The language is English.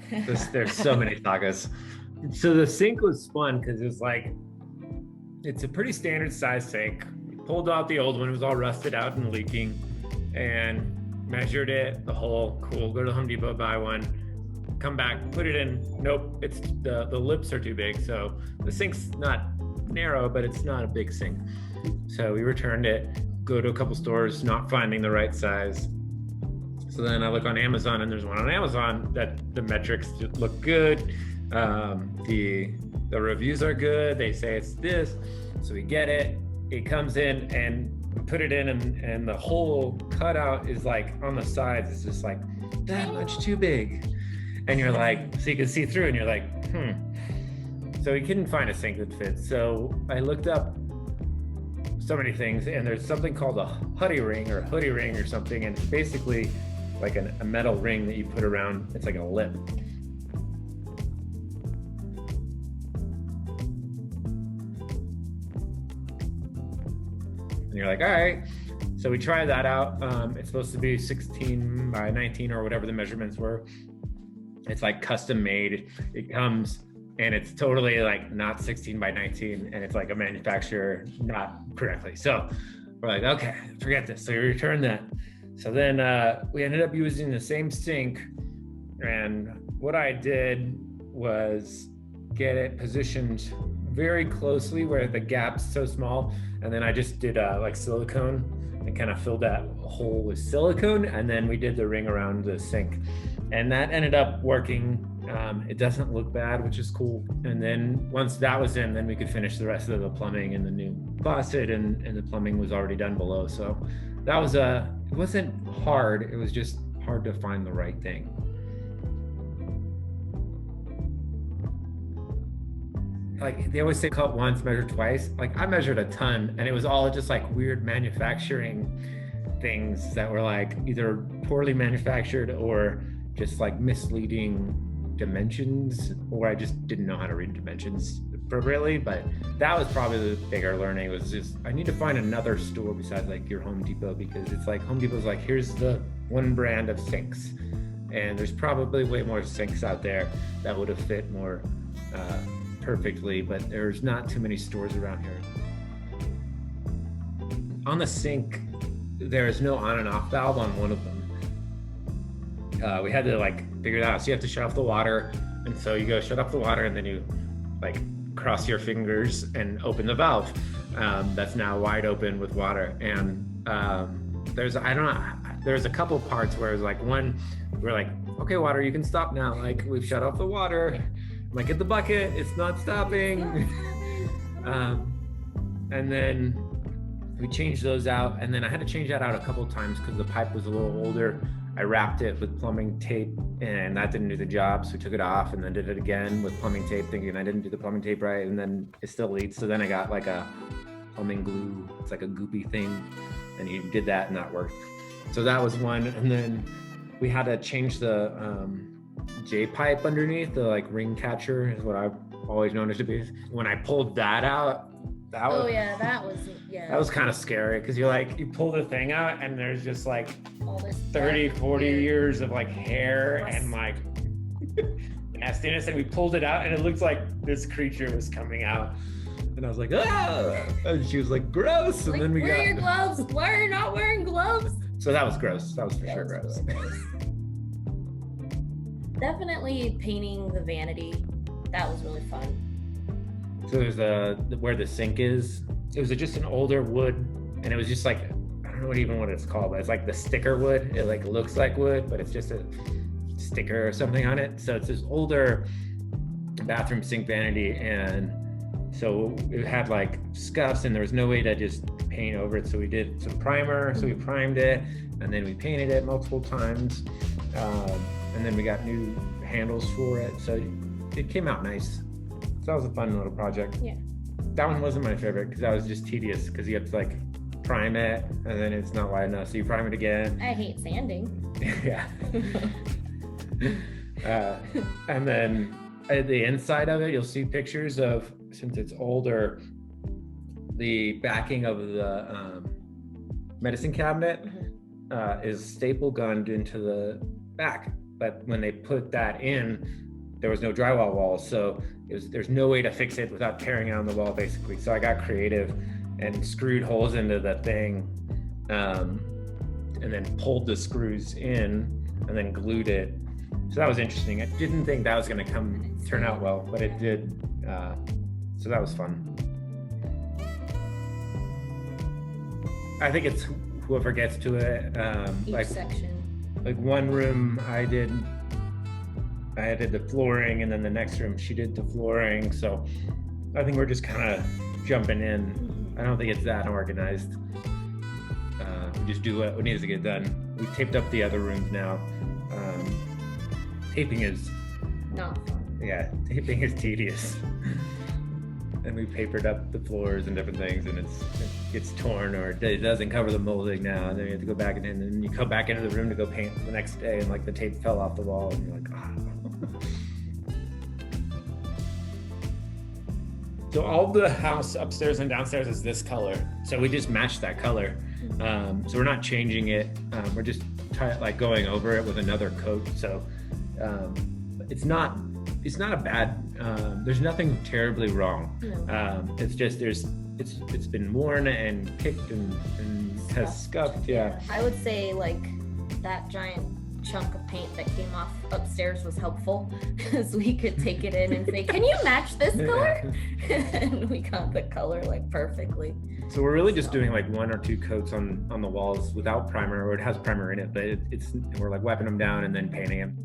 There's so many sagas. So the sink was fun because it's a pretty standard size sink. We pulled out the old one, it was all rusted out and leaking, and measured it, the hole. Cool, go to Home Depot, buy one, come back, put it in. Nope, it's the lips are too big. So the sink's not narrow, but it's not a big sink. So we returned it, go to a couple stores, not finding the right size. So then I look on Amazon, and there's one on Amazon that the metrics look good. The reviews are good. They say it's this. So we get it. It comes in and we put it in, and the whole cutout is like on the sides. It's just like that much too big. And you're like, so you can see through, and you're like, So we couldn't find a sink that fits. So I looked up so many things, and there's something called a hoodie ring or something. And it's basically like a metal ring that you put around. It's like a lip. And you're like, all right. So we tried that out. It's supposed to be 16 by 19 or whatever the measurements were. It's like custom made. It comes and it's totally like not 16 by 19, and it's like a manufacturer not correctly. So we're like, okay, forget this. So we returned that. So then we ended up using the same sink, and what I did was get it positioned very closely where the gap's so small, and then I just did like silicone and kind of filled that hole with silicone, and then we did the ring around the sink, and that ended up working. It doesn't look bad, which is cool. And then once that was in, then we could finish the rest of the plumbing and the new faucet, and the plumbing was already done below. So that was it wasn't hard. It was just hard to find the right thing. Like they always say, cut once, measure twice. Like I measured a ton, and it was all just like weird manufacturing things that were like either poorly manufactured or just like misleading dimensions, or I just didn't know how to read dimensions appropriately. But that was probably the bigger learning, was just I need to find another store besides like your Home Depot, because it's like Home Depot's like, here's the one brand of sinks, and there's probably way more sinks out there that would have fit more perfectly, but there's not too many stores around here. On the sink, there is no on and off valve on one of them. We had to like figure that out. So you have to shut off the water, and so you go shut off the water, and then you like cross your fingers and open the valve that's now wide open with water. And there's a couple parts where it's like one, we're like, okay, water, you can stop now. Like we've shut off the water. I'm like, get the bucket, it's not stopping. And then we changed those out, and then I had to change that out a couple of times because the pipe was a little older. I wrapped it with plumbing tape, and that didn't do the job, so we took it off and then did it again with plumbing tape, thinking I didn't do the plumbing tape right, and then it still leaks. So then I got like a plumbing glue, it's like a goopy thing, and you did that and that worked. So that was one. And then we had to change the J-pipe underneath, the like ring catcher is what I've always known it to be. When I pulled that out, that was kind of scary, because you're like, you pull the thing out and there's just like all this 30, 40 years of like hair and like nastiness, and we pulled it out and it looked like this creature was coming out, and I was like, ah, and she was like, gross. And like, then we wear your gloves. Why are you not wearing gloves? So that was gross. That was for sure gross. Definitely painting the vanity. That was really fun. So there's where the sink is. It was just an older wood, and it was just like, I don't know what it's called, but it's like the sticker wood. It like looks like wood, but it's just a sticker or something on it. So it's this older bathroom sink vanity, and so it had like scuffs, and there was no way to just paint over it. So we did some primer. So we primed it, and then we painted it multiple times, and then we got new handles for it. So it came out nice. So that was a fun little project. Yeah. That one wasn't my favorite because that was just tedious, because you have to like prime it, and then it's not wide enough, so you prime it again. I hate sanding. Yeah. And then at the inside of it, you'll see pictures of, since it's older, the backing of the medicine cabinet is staple gunned into the back. but when they put that in, there was no drywall walls, so there's no way to fix it without tearing down the wall, basically. So I got creative and screwed holes into the thing, and then pulled the screws in and then glued it. So that was interesting. I didn't think that was going to turn out well, but it did. So that was fun. I think it's whoever gets to it. Each section. Like one room I did the flooring, and then the next room she did the flooring. So I think we're just kind of jumping in. I don't think it's that organized. We just do what needs to get done. We taped up the other rooms now. Taping is not fun. Yeah, taping is tedious. And we papered up the floors and different things, and it gets torn, or it doesn't cover the molding now, and then you have to go back in, and then you come back into the room to go paint the next day, and like the tape fell off the wall, and you're like, ah. So all the house upstairs and downstairs is this color, so we just matched that color. So we're not changing it. We're just going over it with another coat. So it's not a bad. There's nothing terribly wrong. No. It's just it's been worn and kicked and has scuffed. Yeah. I would say like that giant chunk of paint that came off upstairs was helpful, because we could take it in and say, "Can you match this color?" And we got the color like perfectly. So we're really just doing like 1 or 2 coats on the walls without primer, or it has primer in it, but we're like wiping them down and then painting them.